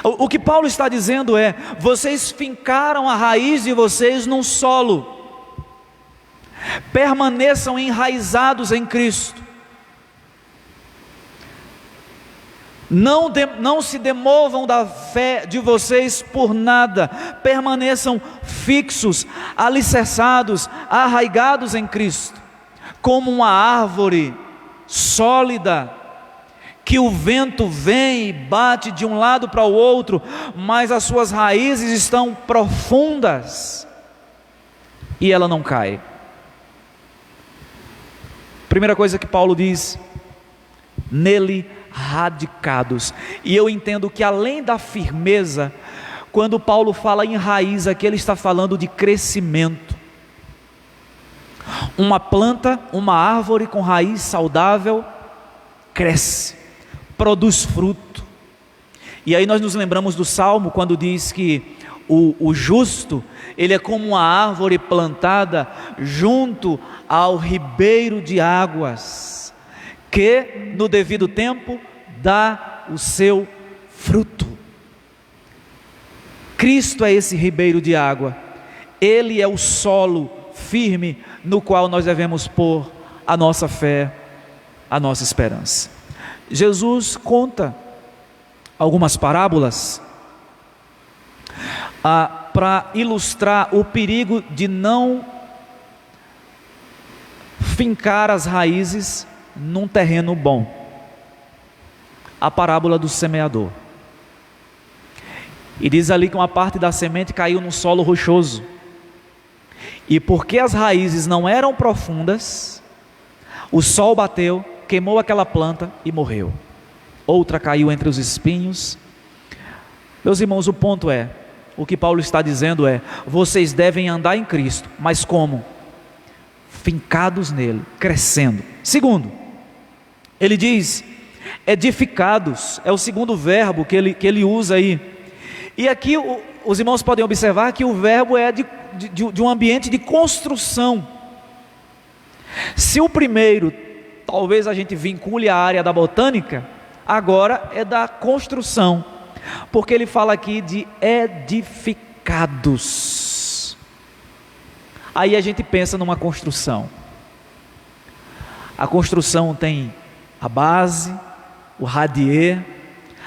O que Paulo está dizendo é: vocês fincaram a raiz de vocês num solo, permaneçam enraizados em Cristo, não se demovam da fé de vocês por nada, permaneçam fixos, alicerçados, arraigados em Cristo, como uma árvore sólida, que o vento vem e bate de um lado para o outro, mas as suas raízes estão profundas, e ela não cai. Primeira coisa que Paulo diz: nele radicados. E eu entendo que além da firmeza, quando Paulo fala em raiz aqui, ele está falando de crescimento. Uma planta, uma árvore com raiz saudável, cresce, produz fruto. E aí nós nos lembramos do Salmo, quando diz que o justo, ele é como uma árvore plantada junto ao ribeiro de águas, que no devido tempo dá o seu fruto. Cristo é esse ribeiro de água, Ele é o solo firme no qual nós devemos pôr a nossa fé, a nossa esperança. Jesus conta algumas parábolas para ilustrar o perigo de não fincar as raízes num terreno bom. A parábola do semeador. E diz ali que uma parte da semente caiu no solo rochoso, e porque as raízes não eram profundas, o sol bateu, queimou aquela planta e morreu. Outra caiu entre os espinhos. Meus irmãos, o ponto é, o que Paulo está dizendo é: vocês devem andar em Cristo, mas como? Fincados nele, crescendo. Segundo, ele diz edificados, é o segundo verbo que ele usa aí. E aqui os irmãos podem observar que o verbo é de um ambiente de construção. Se o primeiro, talvez a gente vincule a área da botânica, agora é da construção, porque ele fala aqui de edificados. Aí a gente pensa numa construção. A construção tem a base, o radier.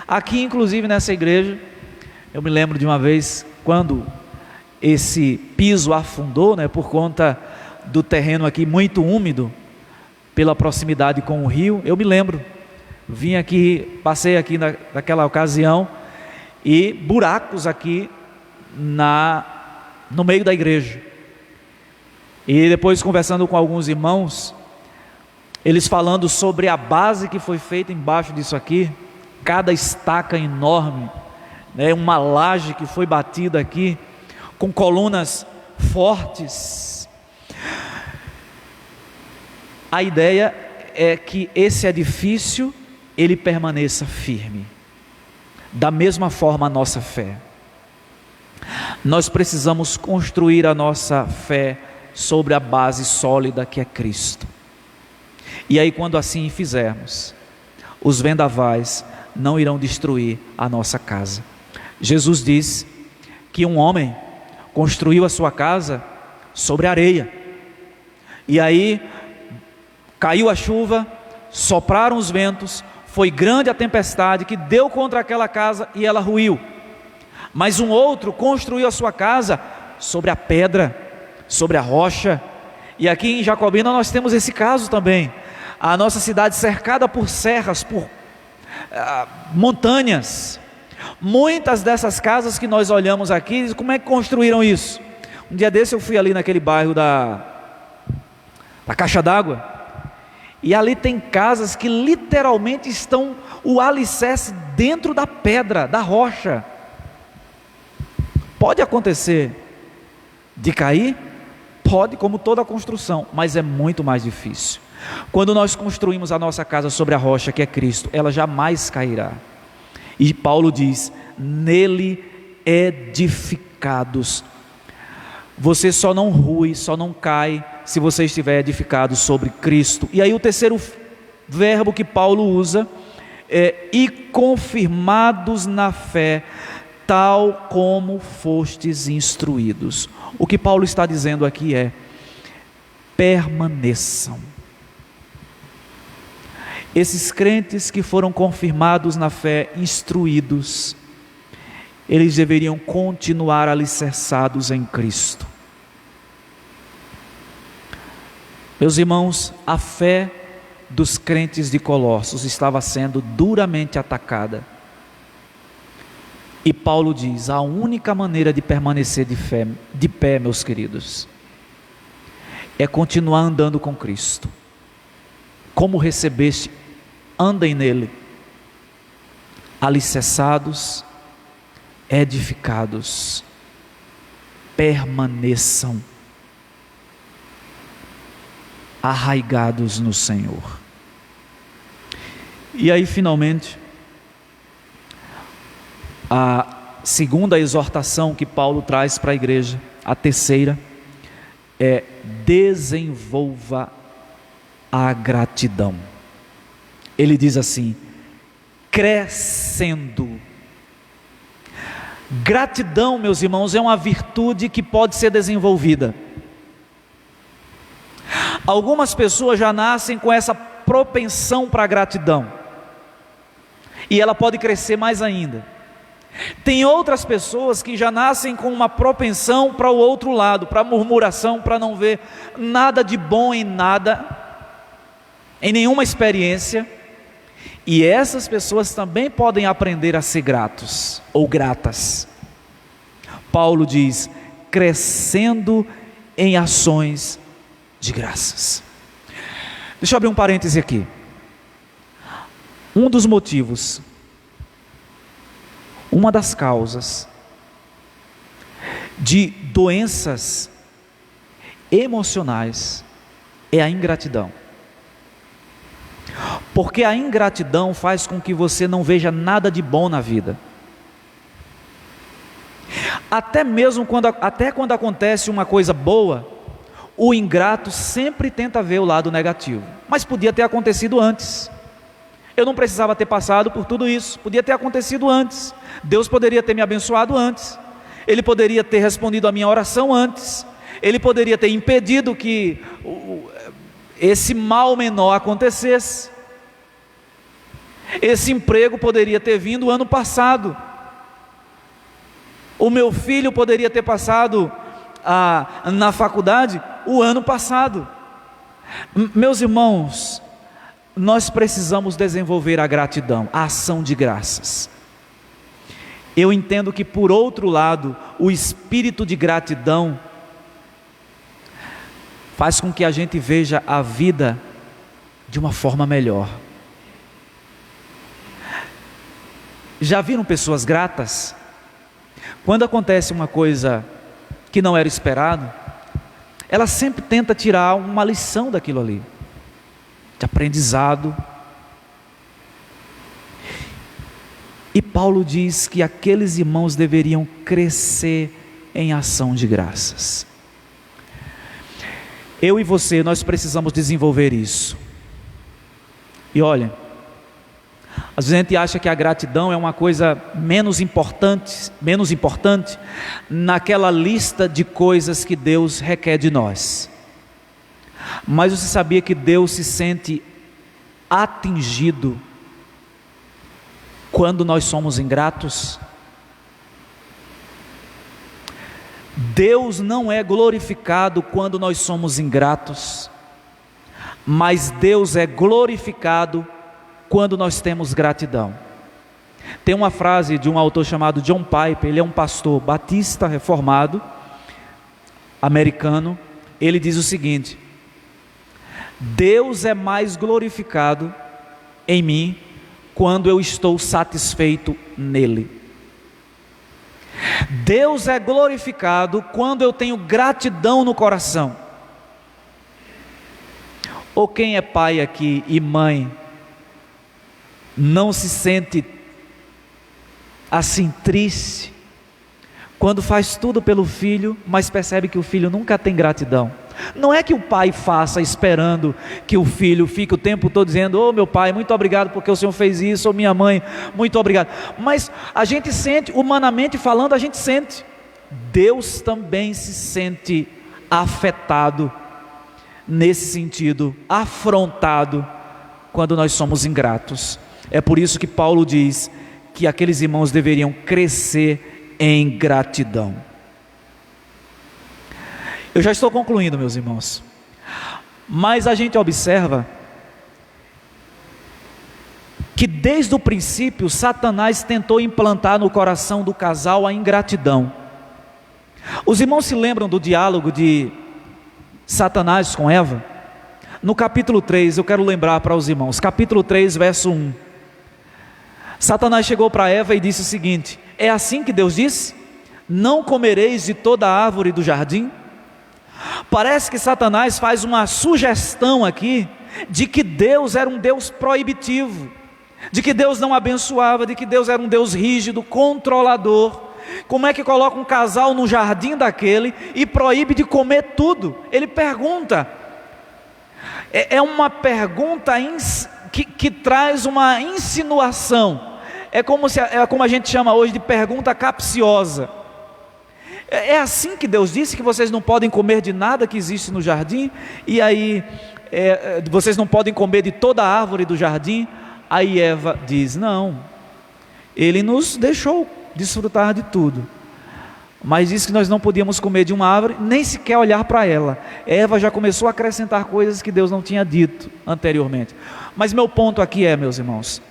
Aqui, inclusive nessa igreja, eu me lembro de uma vez, quando esse piso afundou, por conta do terreno aqui muito úmido, pela proximidade com o rio. Eu me lembro, vim aqui, passei aqui naquela ocasião, e buracos aqui no meio da igreja. E depois, conversando com alguns irmãos, eles falando sobre a base que foi feita embaixo disso aqui, cada estaca enorme, uma laje que foi batida aqui, com colunas fortes. A ideia é que esse edifício, ele permaneça firme. Da mesma forma a nossa fé. Nós precisamos construir a nossa fé sobre a base sólida que é Cristo. E aí, quando assim fizermos, os vendavais não irão destruir a nossa casa. Jesus diz que um homem construiu a sua casa sobre areia. E aí caiu a chuva, sopraram os ventos, foi grande a tempestade que deu contra aquela casa e ela ruiu. Mas um outro construiu a sua casa sobre a pedra, sobre a rocha. E aqui em Jacobina nós temos esse caso também. A nossa cidade cercada por serras, por montanhas. Muitas dessas casas que nós olhamos aqui, como é que construíram isso? Um dia desse eu fui ali naquele bairro da Caixa d'Água, e ali tem casas que literalmente estão o alicerce dentro da pedra, da rocha. Pode acontecer de cair? Pode, como toda construção, mas é muito mais difícil. Quando nós construímos a nossa casa sobre a rocha que é Cristo, ela jamais cairá. E Paulo diz: nele edificados. Você só não rui, só não cai se você estiver edificado sobre Cristo. E aí o terceiro verbo que Paulo usa é: e confirmados na fé, tal como fostes instruídos. O que Paulo está dizendo aqui é: permaneçam. Esses crentes que foram confirmados na fé, instruídos, eles deveriam continuar alicerçados em Cristo. Meus irmãos, a fé dos crentes de Colossos estava sendo duramente atacada. E Paulo diz: a única maneira de permanecer de pé, meus queridos, é continuar andando com Cristo. Como recebeste, andem nele, alicerçados, edificados, permaneçam arraigados no Senhor. E aí finalmente, a segunda exortação que Paulo traz para a igreja, a terceira, é: desenvolva a gratidão. Ele diz assim: crescendo. Gratidão, meus irmãos, é uma virtude que pode ser desenvolvida. Algumas pessoas já nascem com essa propensão para a gratidão, e ela pode crescer mais ainda. Tem outras pessoas que já nascem com uma propensão para o outro lado, para a murmuração, para não ver nada de bom em nada, em nenhuma experiência. E essas pessoas também podem aprender a ser gratos ou gratas. Paulo diz: crescendo em ações de graças. Deixa eu abrir um parêntese aqui. Um dos motivos, uma das causas de doenças emocionais é a ingratidão. Porque a ingratidão faz com que você não veja nada de bom na vida. Até quando acontece uma coisa boa, o ingrato sempre tenta ver o lado negativo. Mas podia ter acontecido antes. Eu não precisava ter passado por tudo isso. Podia ter acontecido antes. Deus poderia ter me abençoado antes. Ele poderia ter respondido a minha oração antes. Ele poderia ter impedido que esse mal menor acontecesse. Esse emprego poderia ter vindo ano passado. O meu filho poderia ter passado na faculdade o ano passado. Meus irmãos, nós precisamos desenvolver a gratidão, a ação de graças. Eu entendo que, por outro lado, o espírito de gratidão faz com que a gente veja a vida de uma forma melhor. Já viram pessoas gratas? Quando acontece uma coisa que não era esperado, ela sempre tenta tirar uma lição daquilo ali, de aprendizado. E Paulo diz que aqueles irmãos deveriam crescer em ação de graças. Eu e você, nós precisamos desenvolver isso. E olha, Às vezes a gente acha que a gratidão é uma coisa menos importante naquela lista de coisas que Deus requer de nós. Mas você sabia que Deus se sente atingido quando nós somos ingratos? Deus não é glorificado quando nós somos ingratos, mas Deus é glorificado quando nós temos gratidão. Tem uma frase de um autor chamado John Piper, ele é um pastor batista reformado, americano. Ele diz o seguinte: Deus é mais glorificado em mim quando eu estou satisfeito nele. Deus é glorificado quando eu tenho gratidão no coração. Ou quem é pai aqui e mãe não se sente assim triste quando faz tudo pelo filho, mas percebe que o filho nunca tem gratidão? Não é que o pai faça esperando que o filho fique o tempo todo dizendo: "Oh, meu pai, muito obrigado porque o senhor fez isso", ou "minha mãe, muito obrigado", mas a gente sente, humanamente falando, a gente sente. Deus também se sente afetado nesse sentido, afrontado quando nós somos ingratos. É por isso que Paulo diz que aqueles irmãos deveriam crescer em gratidão. Eu já estou concluindo, meus irmãos, mas a gente observa que desde o princípio Satanás tentou implantar no coração do casal a ingratidão. Os irmãos se lembram do diálogo de Satanás com Eva? No capítulo 3, eu quero lembrar para os irmãos, capítulo 3, verso 1. Satanás chegou para Eva e disse o seguinte: "É assim que Deus disse? Não comereis de toda a árvore do jardim?" Parece que Satanás faz uma sugestão aqui de que Deus era um Deus proibitivo, de que Deus não abençoava, de que Deus era um Deus rígido, controlador. Como é que coloca um casal no jardim daquele e proíbe de comer tudo? Ele pergunta. É uma pergunta que traz uma insinuação. É como a gente chama hoje de pergunta capciosa. É assim que Deus disse que vocês não podem comer de nada que existe no jardim? E aí, vocês não podem comer de toda a árvore do jardim? Aí Eva diz: "Não, Ele nos deixou desfrutar de tudo, mas disse que nós não podíamos comer de uma árvore, nem sequer olhar para ela." Eva já começou a acrescentar coisas que Deus não tinha dito anteriormente. Mas meu ponto aqui é, meus irmãos,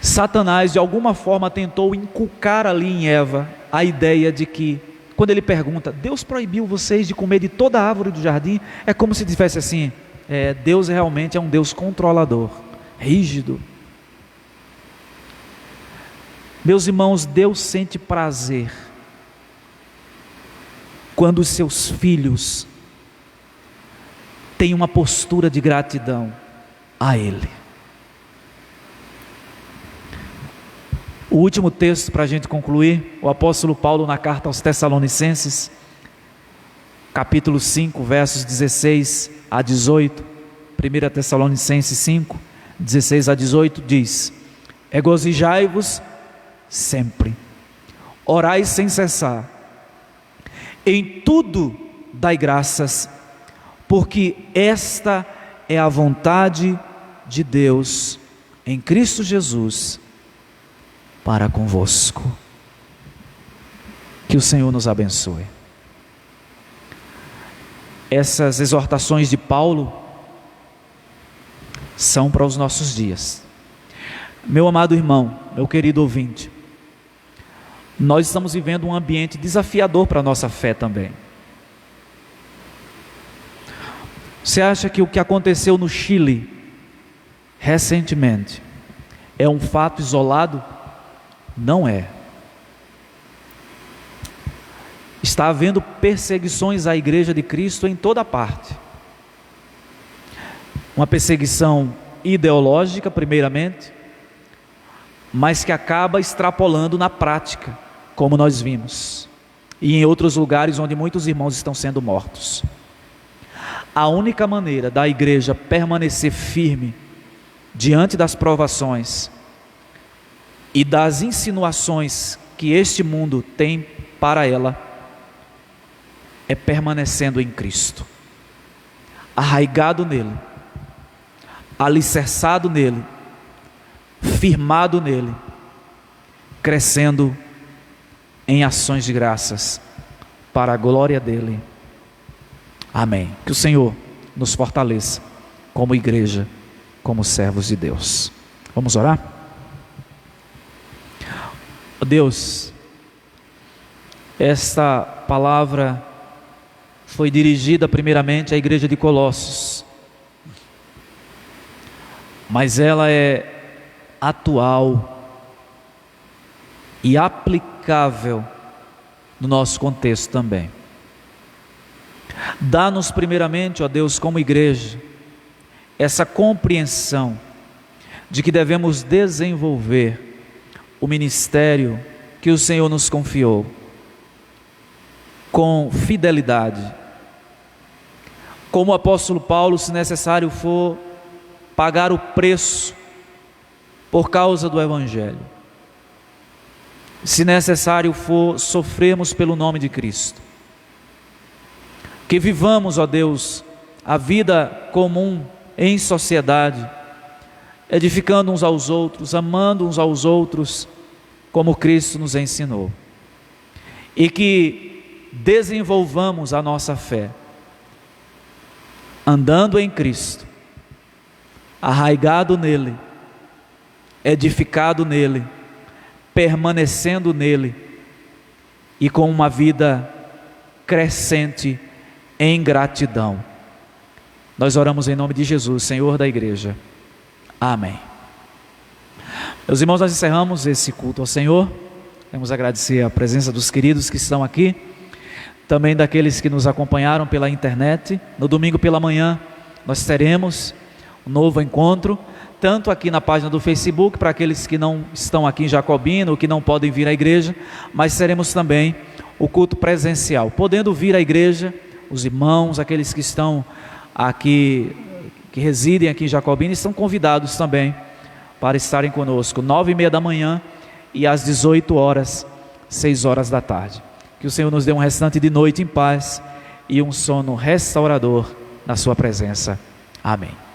Satanás de alguma forma tentou inculcar ali em Eva a ideia de que, quando ele pergunta: "Deus proibiu vocês de comer de toda a árvore do jardim?" É como se dissesse assim: Deus realmente é um Deus controlador, rígido. Meus irmãos, Deus sente prazer quando os seus filhos têm uma postura de gratidão a Ele. O último texto para a gente concluir, o apóstolo Paulo na carta aos Tessalonicenses, capítulo 5, versos 16 a 18, 1 Tessalonicenses 5, 16 a 18, diz: "Regozijai-vos sempre, orai sem cessar, em tudo dai graças, porque esta é a vontade de Deus em Cristo Jesus para convosco." Que o Senhor nos abençoe. Essas exortações de Paulo são para os nossos dias. Meu amado irmão, meu querido ouvinte, nós estamos vivendo um ambiente desafiador para a nossa fé também. Você acha que o que aconteceu no Chile recentemente é um fato isolado? Não é. Está havendo perseguições à Igreja de Cristo em toda parte. Uma perseguição ideológica, primeiramente, mas que acaba extrapolando na prática, como nós vimos, e em outros lugares onde muitos irmãos estão sendo mortos. A única maneira da igreja permanecer firme diante das provações e das insinuações que este mundo tem para ela, é permanecendo em Cristo, arraigado nele, alicerçado nele, firmado nele, crescendo em ações de graças para a glória dele. Amém. Que o Senhor nos fortaleça como igreja, como servos de Deus. Vamos orar? Deus, esta palavra foi dirigida primeiramente à igreja de Colossos, mas ela é atual e aplicável no nosso contexto também. Dá-nos primeiramente, ó Deus, como igreja, essa compreensão de que devemos desenvolver o ministério que o Senhor nos confiou com fidelidade, como o apóstolo Paulo, se necessário for, pagar o preço por causa do Evangelho, se necessário for, sofrermos pelo nome de Cristo. Que vivamos, ó Deus, a vida comum em sociedade, edificando uns aos outros, amando uns aos outros, como Cristo nos ensinou. E que desenvolvamos a nossa fé, andando em Cristo, arraigado nele, edificado nele, permanecendo nele e com uma vida crescente em gratidão. Nós oramos em nome de Jesus, Senhor da igreja. Amém. Meus irmãos, nós encerramos esse culto ao Senhor. Queremos agradecer a presença dos queridos que estão aqui, também daqueles que nos acompanharam pela internet. No domingo pela manhã nós teremos um novo encontro, tanto aqui na página do Facebook, para aqueles que não estão aqui em Jacobina ou que não podem vir à igreja, mas teremos também o culto presencial, podendo vir à igreja, os irmãos, aqueles que estão aqui, que residem aqui em Jacobina, estão convidados também para estarem conosco, 9h30 da manhã e às 18h, 6h da tarde. Que o Senhor nos dê um restante de noite em paz e um sono restaurador na sua presença. Amém.